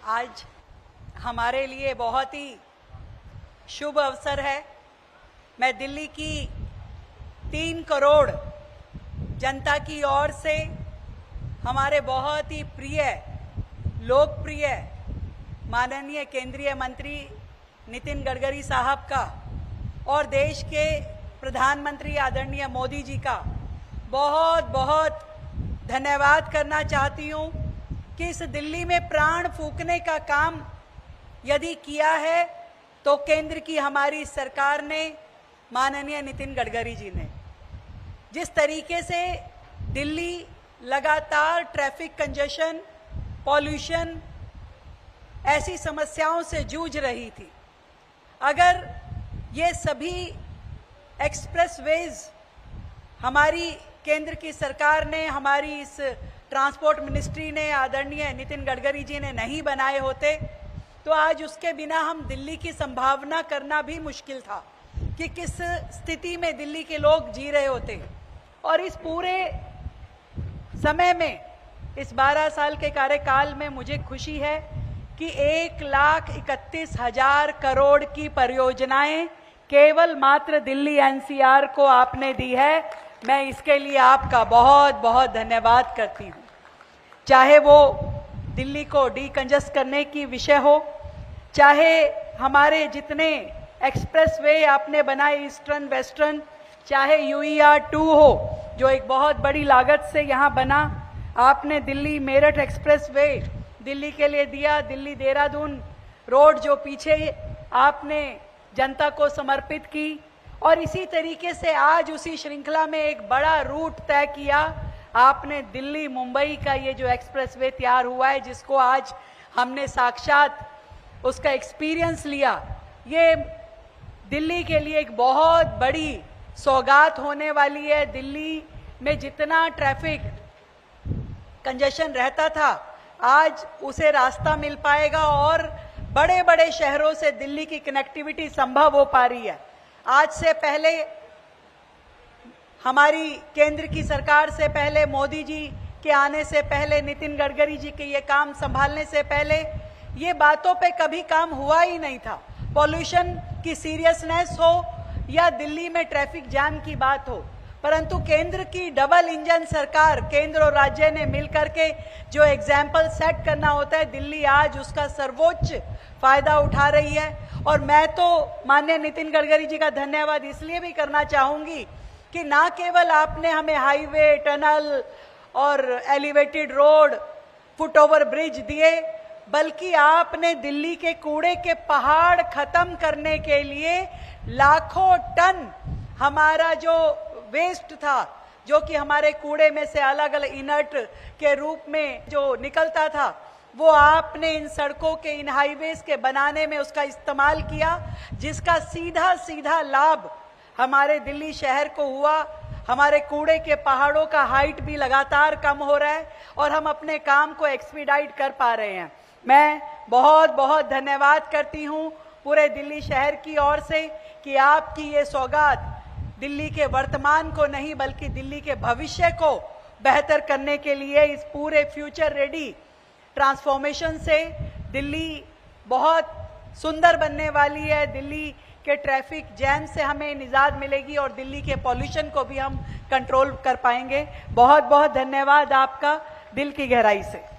आज हमारे लिए बहुत ही शुभ अवसर है। मैं दिल्ली की 3 करोड़ जनता की ओर से हमारे बहुत ही प्रिय, लोकप्रिय माननीय केंद्रीय मंत्री नितिन गडकरी साहब का और देश के प्रधानमंत्री आदरणीय मोदी जी का बहुत बहुत धन्यवाद करना चाहती हूँ कि इस दिल्ली में प्राण फूंकने का काम यदि किया है तो केंद्र की हमारी सरकार ने, माननीय नितिन गडकरी जी ने। जिस तरीके से दिल्ली लगातार ट्रैफिक कंजेशन, पॉल्यूशन ऐसी समस्याओं से जूझ रही थी, अगर ये सभी एक्सप्रेसवेज हमारी केंद्र की सरकार ने, हमारी इस ट्रांसपोर्ट मिनिस्ट्री ने, आदरणीय नितिन गडकरी जी ने नहीं बनाए होते तो आज उसके बिना हम दिल्ली की संभावना करना भी मुश्किल था कि किस स्थिति में दिल्ली के लोग जी रहे होते। और इस पूरे समय में, इस 12 साल के कार्यकाल में मुझे खुशी है कि 1,31,000 करोड़ की परियोजनाएं केवल मात्र दिल्ली एनसीआर को आपने दी है। मैं इसके लिए आपका बहुत बहुत धन्यवाद करती हूँ। चाहे वो दिल्ली को डीकंजस्ट करने की विषय हो, चाहे हमारे जितने एक्सप्रेसवे आपने बनाए ईस्टर्न वेस्टर्न, चाहे UER-2 हो जो एक बहुत बड़ी लागत से यहाँ बना, आपने दिल्ली मेरठ एक्सप्रेसवे दिल्ली के लिए दिया, दिल्ली देहरादून रोड जो पीछे आपने जनता को समर्पित की, और इसी तरीके से आज उसी श्रृंखला में एक बड़ा रूट तय किया आपने, दिल्ली मुंबई का ये जो एक्सप्रेसवे तैयार हुआ है, जिसको आज हमने साक्षात उसका एक्सपीरियंस लिया। ये दिल्ली के लिए एक बहुत बड़ी सौगात होने वाली है। दिल्ली में जितना ट्रैफिक कंजेशन रहता था, आज उसे रास्ता मिल पाएगा और बड़े बड़े शहरों से दिल्ली की कनेक्टिविटी संभव हो पा रही है। आज से पहले, हमारी केंद्र की सरकार से पहले, मोदी जी के आने से पहले, नितिन गडकरी जी के ये काम संभालने से पहले ये बातों पे कभी काम हुआ ही नहीं था। पॉल्यूशन की सीरियसनेस हो या दिल्ली में ट्रैफिक जाम की बात हो, परंतु केंद्र की डबल इंजन सरकार, केंद्र और राज्य ने मिलकर के जो एग्जाम्पल सेट करना होता है, दिल्ली आज उसका सर्वोच्च फायदा उठा रही है। और मैं तो माननीय नितिन गडकरी जी का धन्यवाद इसलिए भी करना चाहूंगी कि ना केवल आपने हमें हाईवे, टनल और एलिवेटेड रोड, फुटओवर ब्रिज दिए, बल्कि आपने दिल्ली के कूड़े के पहाड़ खत्म करने के लिए लाखों टन हमारा जो वेस्ट था, जो कि हमारे कूड़े में से अलग अलग इनर्ट के रूप में जो निकलता था, वो आपने इन सड़कों के, इन हाईवेज के बनाने में उसका इस्तेमाल किया, जिसका सीधा सीधा लाभ हमारे दिल्ली शहर को हुआ। हमारे कूड़े के पहाड़ों का हाइट भी लगातार कम हो रहा है और हम अपने काम को एक्सपीडाइट कर पा रहे हैं। मैं बहुत बहुत धन्यवाद करती हूँ पूरे दिल्ली शहर की ओर से कि आपकी ये सौगात दिल्ली के वर्तमान को नहीं बल्कि दिल्ली के भविष्य को बेहतर करने के लिए, इस पूरे फ्यूचर रेडी ट्रांसफॉर्मेशन से दिल्ली बहुत सुंदर बनने वाली है। दिल्ली के ट्रैफिक जैम से हमें निजात मिलेगी और दिल्ली के पॉल्यूशन को भी हम कंट्रोल कर पाएंगे। बहुत बहुत धन्यवाद आपका, दिल की गहराई से।